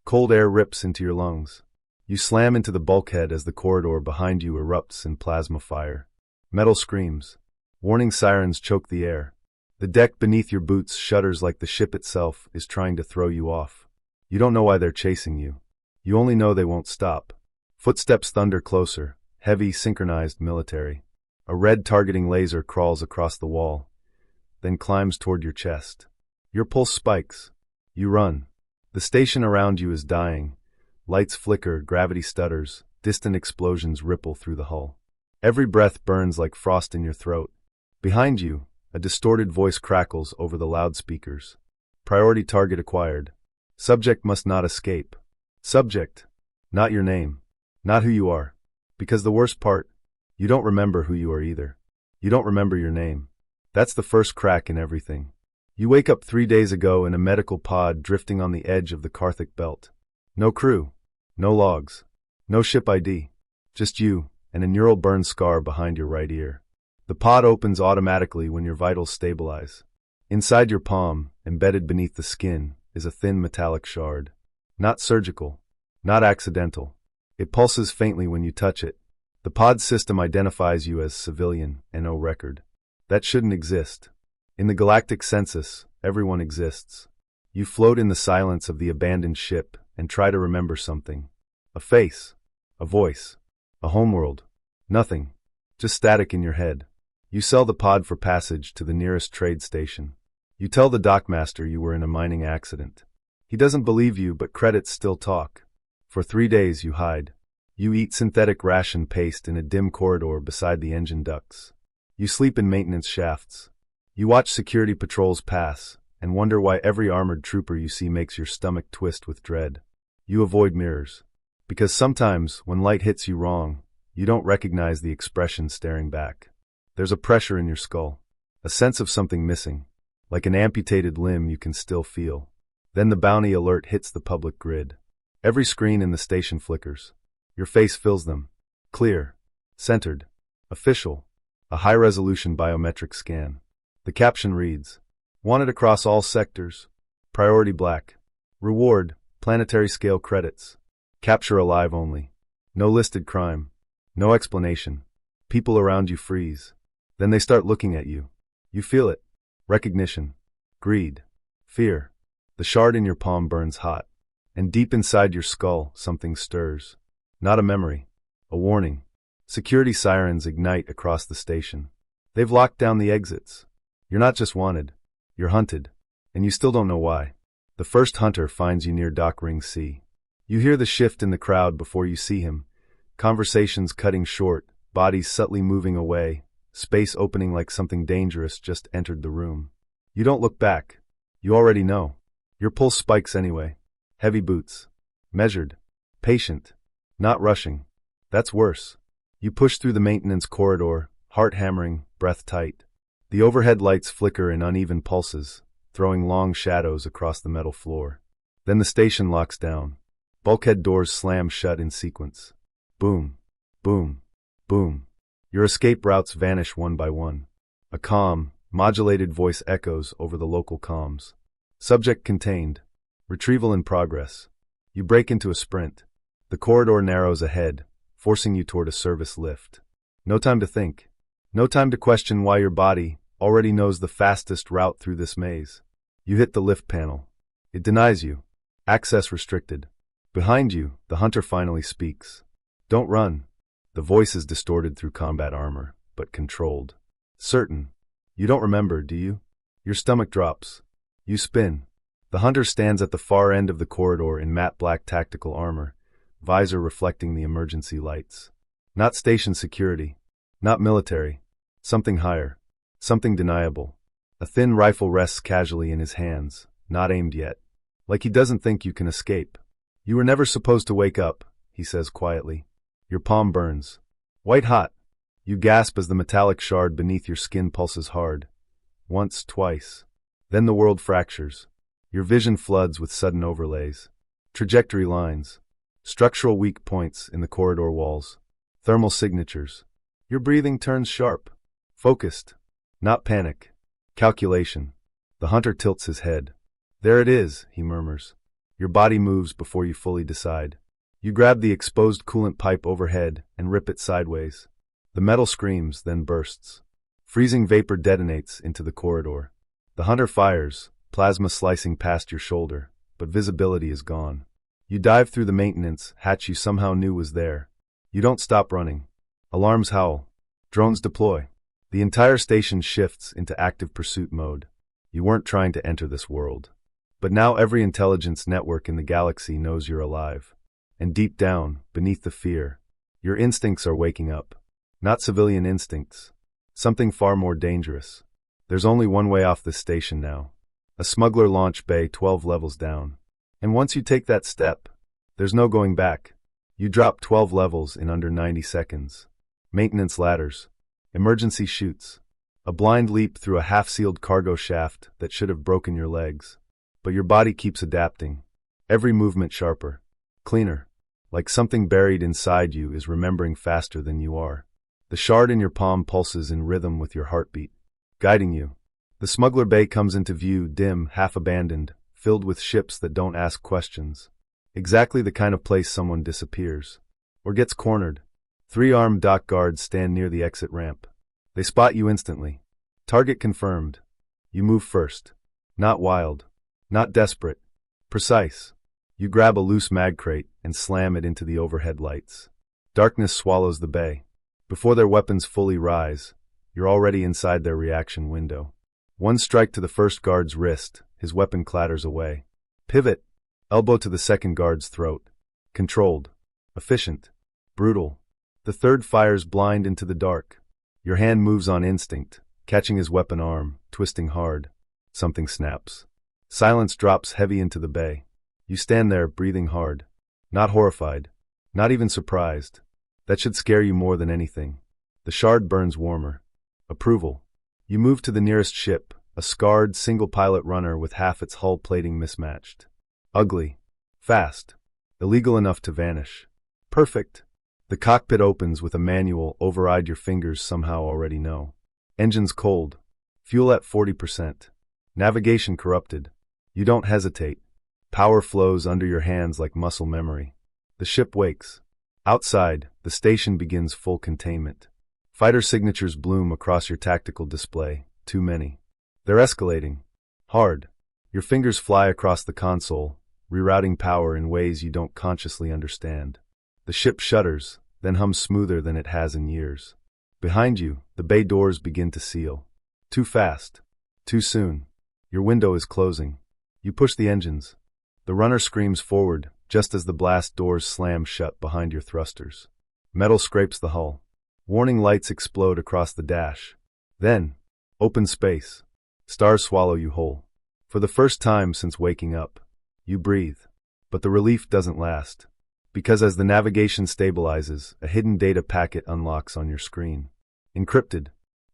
Cold air rips into your lungs. You slam into the bulkhead as the corridor behind you erupts in plasma fire. Metal screams. Warning sirens choke the air. The deck beneath your boots shudders like the ship itself is trying to throw you off. You don't know why they're chasing you. You only know they won't stop. Footsteps thunder closer, heavy, synchronized military. A red targeting laser crawls across the wall, then climbs toward your chest. Your pulse spikes. You run. The station around you is dying. Lights flicker, gravity stutters, distant explosions ripple through the hull. Every breath burns like frost in your throat. Behind you, a distorted voice crackles over the loudspeakers. Priority target acquired. Subject must not escape. Subject. Not your name. Not who you are. Because the worst part, you don't remember who you are either. You don't remember your name. That's the first crack in everything. You wake up 3 days ago in a medical pod drifting on the edge of the Karthik belt. No crew. No logs. No ship ID. Just you, and a neural burn scar behind your right ear. The pod opens automatically when your vitals stabilize. Inside your palm, embedded beneath the skin, is a thin metallic shard. Not surgical. Not accidental. It pulses faintly when you touch it. The pod system identifies you as civilian, NO record. That shouldn't exist. In the galactic census, everyone exists. You float in the silence of the abandoned ship and try to remember something. A face. A voice. A homeworld. Nothing. Just static in your head. You sell the pod for passage to the nearest trade station. You tell the dockmaster you were in a mining accident. He doesn't believe you, but credits still talk. For 3 days you hide. You eat synthetic ration paste in a dim corridor beside the engine ducts. You sleep in maintenance shafts. You watch security patrols pass and wonder why every armored trooper you see makes your stomach twist with dread. You avoid mirrors. Because sometimes, when light hits you wrong, you don't recognize the expression staring back. There's a pressure in your skull. A sense of something missing. Like an amputated limb you can still feel. Then the bounty alert hits the public grid. Every screen in the station flickers. Your face fills them. Clear. Centered. Official. A high-resolution biometric scan. The caption reads, "Wanted across all sectors. Priority black. Reward, planetary-scale credits. Capture alive only. No listed crime. No explanation." People around you freeze. Then they start looking at you. You feel it. Recognition. Greed. Fear. The shard in your palm burns hot. And deep inside your skull, something stirs. Not a memory. A warning. Security sirens ignite across the station. They've locked down the exits. You're not just wanted. You're hunted. And you still don't know why. The first hunter finds you near Dock Ring C. You hear the shift in the crowd before you see him. Conversations cutting short, bodies subtly moving away, space opening like something dangerous just entered the room. You don't look back. You already know. Your pulse spikes anyway. Heavy boots. Measured. Patient. Not rushing. That's worse. You push through the maintenance corridor, heart hammering, breath tight. The overhead lights flicker in uneven pulses, throwing long shadows across the metal floor. Then the station locks down. Bulkhead doors slam shut in sequence. Boom. Boom. Boom. Your escape routes vanish one by one. A calm, modulated voice echoes over the local comms. Subject contained. Retrieval in progress. You break into a sprint. The corridor narrows ahead, forcing you toward a service lift. No time to think. No time to question why your body already knows the fastest route through this maze. You hit the lift panel. It denies you. Access restricted. Behind you, the hunter finally speaks. Don't run. The voice is distorted through combat armor, but controlled. Certain. You don't remember, do you? Your stomach drops. You spin. The hunter stands at the far end of the corridor in matte black tactical armor, visor reflecting the emergency lights. Not station security. Not military. Something higher. Something deniable. A thin rifle rests casually in his hands, not aimed yet. Like he doesn't think you can escape. You were never supposed to wake up, he says quietly. Your palm burns. White hot. You gasp as the metallic shard beneath your skin pulses hard. Once, twice. Then the world fractures. Your vision floods with sudden overlays. Trajectory lines. Structural weak points in the corridor walls. Thermal signatures. Your breathing turns sharp. Focused. Not panic. Calculation. The hunter tilts his head. There it is, he murmurs. Your body moves before you fully decide. You grab the exposed coolant pipe overhead and rip it sideways. The metal screams, then bursts. Freezing vapor detonates into the corridor. The hunter fires, plasma slicing past your shoulder, but visibility is gone. You dive through the maintenance hatch you somehow knew was there. You don't stop running. Alarms howl. Drones deploy. The entire station shifts into active pursuit mode. You weren't trying to enter this world. But now every intelligence network in the galaxy knows you're alive. And deep down, beneath the fear, your instincts are waking up. Not civilian instincts. Something far more dangerous. There's only one way off this station now. A smuggler launch bay 12 levels down. And once you take that step, there's no going back. You drop 12 levels in under 90 seconds. Maintenance ladders. Emergency chutes. A blind leap through a half-sealed cargo shaft that should have broken your legs. But your body keeps adapting. Every movement sharper. Cleaner. Like something buried inside you is remembering faster than you are. The shard in your palm pulses in rhythm with your heartbeat, guiding you. The smuggler bay comes into view, dim, half-abandoned, filled with ships that don't ask questions. Exactly the kind of place someone disappears. Or gets cornered. 3 armed dock guards stand near the exit ramp. They spot you instantly. Target confirmed. You move first. Not wild. Not desperate. Precise. You grab a loose mag crate and slam it into the overhead lights. Darkness swallows the bay. Before their weapons fully rise, you're already inside their reaction window. One strike to the first guard's wrist, his weapon clatters away. Pivot. Elbow to the second guard's throat. Controlled. Efficient. Brutal. The third fires blind into the dark. Your hand moves on instinct, catching his weapon arm, twisting hard. Something snaps. Silence drops heavy into the bay. You stand there, breathing hard. Not horrified. Not even surprised. That should scare you more than anything. The shard burns warmer. Approval. You move to the nearest ship, a scarred, single-pilot runner with half its hull plating mismatched. Ugly. Fast. Illegal enough to vanish. Perfect. The cockpit opens with a manual override your fingers somehow already know. Engines cold. Fuel at 40%. Navigation corrupted. You don't hesitate. Power flows under your hands like muscle memory. The ship wakes. Outside, the station begins full containment. Fighter signatures bloom across your tactical display, too many. They're escalating. Hard. Your fingers fly across the console, rerouting power in ways you don't consciously understand. The ship shudders, then hums smoother than it has in years. Behind you, the bay doors begin to seal. Too fast. Too soon. Your window is closing. You push the engines. The runner screams forward, just as the blast doors slam shut behind your thrusters. Metal scrapes the hull. Warning lights explode across the dash. Then, open space. Stars swallow you whole. For the first time since waking up, you breathe. But the relief doesn't last. Because as the navigation stabilizes, a hidden data packet unlocks on your screen. Encrypted.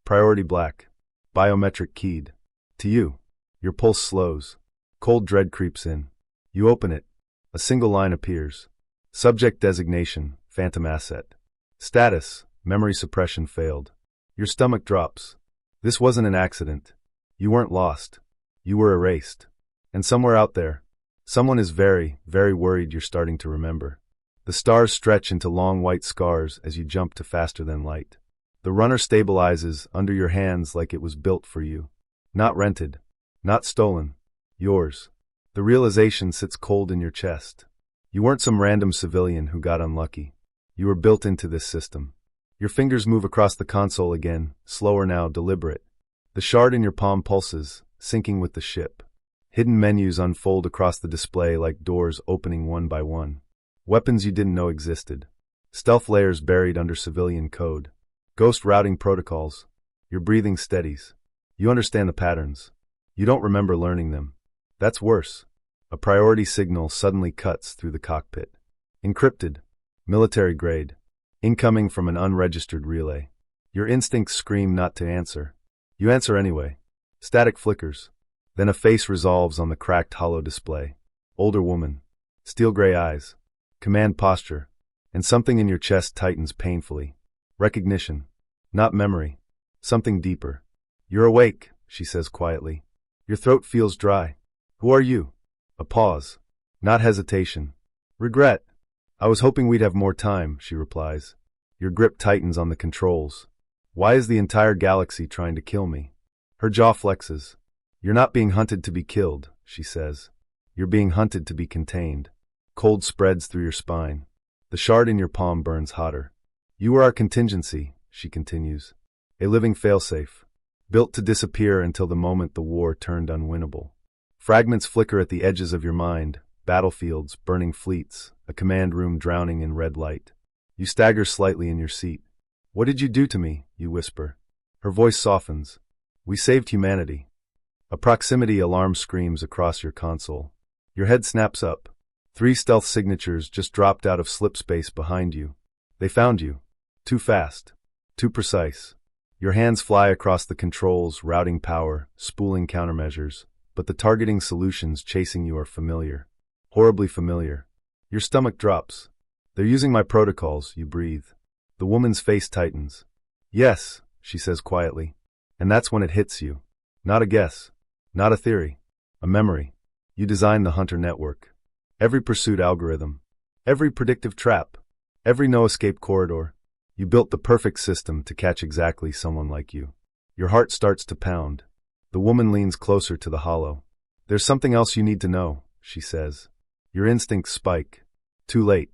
Priority black. Biometric keyed. To you. Your pulse slows. Cold dread creeps in. You open it. A single line appears. Subject designation, phantom asset. Status, memory suppression failed. Your stomach drops. This wasn't an accident. You weren't lost. You were erased. And somewhere out there, someone is very, very worried you're starting to remember. The stars stretch into long white scars as you jump to faster than light. The runner stabilizes under your hands like it was built for you. Not rented. Not stolen. Yours. The realization sits cold in your chest. You weren't some random civilian who got unlucky. You were built into this system. Your fingers move across the console again, slower now, deliberate. The shard in your palm pulses, syncing with the ship. Hidden menus unfold across the display like doors opening one by one. Weapons you didn't know existed. Stealth layers buried under civilian code. Ghost routing protocols. Your breathing steadies. You understand the patterns. You don't remember learning them. That's worse. A priority signal suddenly cuts through the cockpit. Encrypted. Military grade. Incoming from an unregistered relay. Your instincts scream not to answer. You answer anyway. Static flickers. Then a face resolves on the cracked hollow display. Older woman. Steel gray eyes. Command posture. And something in your chest tightens painfully. Recognition. Not memory. Something deeper. You're awake, she says quietly. Your throat feels dry. Who are you? A pause. Not hesitation. Regret. I was hoping we'd have more time, she replies. Your grip tightens on the controls. Why is the entire galaxy trying to kill me? Her jaw flexes. You're not being hunted to be killed, she says. You're being hunted to be contained. Cold spreads through your spine. The shard in your palm burns hotter. You are our contingency, she continues. A living failsafe. Built to disappear until the moment the war turned unwinnable. Fragments flicker at the edges of your mind. Battlefields, burning fleets, a command room drowning in red light. You stagger slightly in your seat. What did you do to me? You whisper. Her voice softens. We saved humanity. A proximity alarm screams across your console. Your head snaps up. 3 stealth signatures just dropped out of slip space behind you. They found you. Too fast. Too precise. Your hands fly across the controls, routing power, spooling countermeasures, but the targeting solutions chasing you are familiar. Horribly familiar. Your stomach drops. They're using my protocols, you breathe. The woman's face tightens. Yes, she says quietly. And that's when it hits you. Not a guess. Not a theory. A memory. You designed the Hunter network. Every pursuit algorithm. Every predictive trap. Every no-escape corridor. You built the perfect system to catch exactly someone like you. Your heart starts to pound. The woman leans closer to the hollow. There's something else you need to know, she says. Your instincts spike. Too late.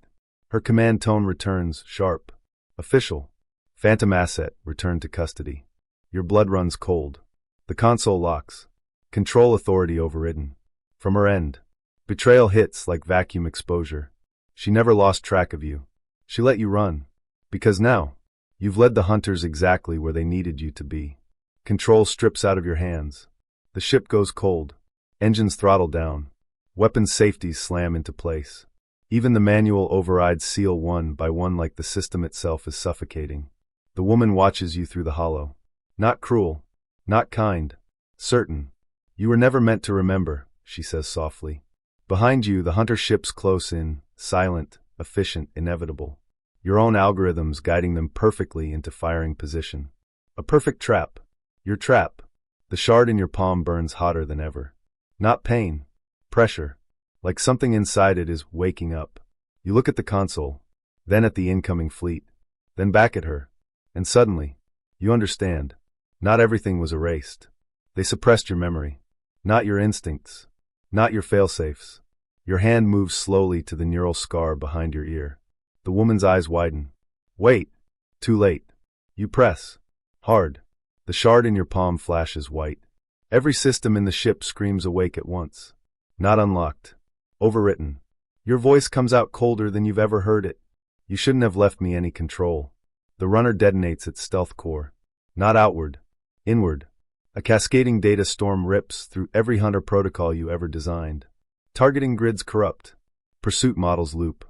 Her command tone returns, sharp. Official. Phantom asset, returned to custody. Your blood runs cold. The console locks. Control authority overridden. From her end. Betrayal hits like vacuum exposure. She never lost track of you. She let you run. Because now, you've led the hunters exactly where they needed you to be. Control strips out of your hands. The ship goes cold. Engines throttle down. Weapons safeties slam into place. Even the manual overrides seal one by one like the system itself is suffocating. The woman watches you through the hollow. Not cruel. Not kind. Certain. You were never meant to remember, she says softly. Behind you, the hunter ships close in, silent, efficient, inevitable. Your own algorithms guiding them perfectly into firing position. A perfect trap. Your trap. The shard in your palm burns hotter than ever. Not pain. Pressure. Like something inside it is waking up. You look at the console, then at the incoming fleet, then back at her, and suddenly, you understand. Not everything was erased. They suppressed your memory. Not your instincts. Not your failsafes. Your hand moves slowly to the neural scar behind your ear. The woman's eyes widen. Wait. Too late. You press. Hard. The shard in your palm flashes white. Every system in the ship screams awake at once. Not unlocked. Overwritten. Your voice comes out colder than you've ever heard it. You shouldn't have left me any control. The runner detonates its stealth core. Not outward. Inward. A cascading data storm rips through every hunter protocol you ever designed. Targeting grids corrupt. Pursuit models loop.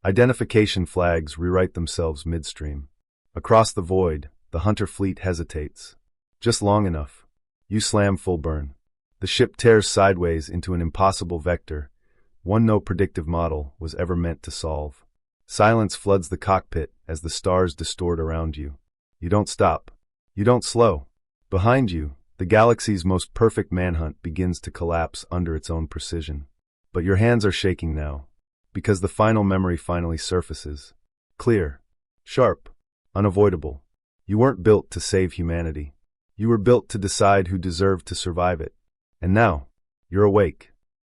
Identification flags rewrite themselves midstream. Across the void, the hunter fleet hesitates. Just long enough. You slam full burn. The ship tears sideways into an impossible vector, one no predictive model was ever meant to solve. Silence floods the cockpit as the stars distort around you. You don't stop. You don't slow. Behind you, the galaxy's most perfect manhunt begins to collapse under its own precision. But your hands are shaking now, because the final memory finally surfaces. Clear. Sharp. Unavoidable. You weren't built to save humanity. You were built to decide who deserved to survive it. And now, you're awake.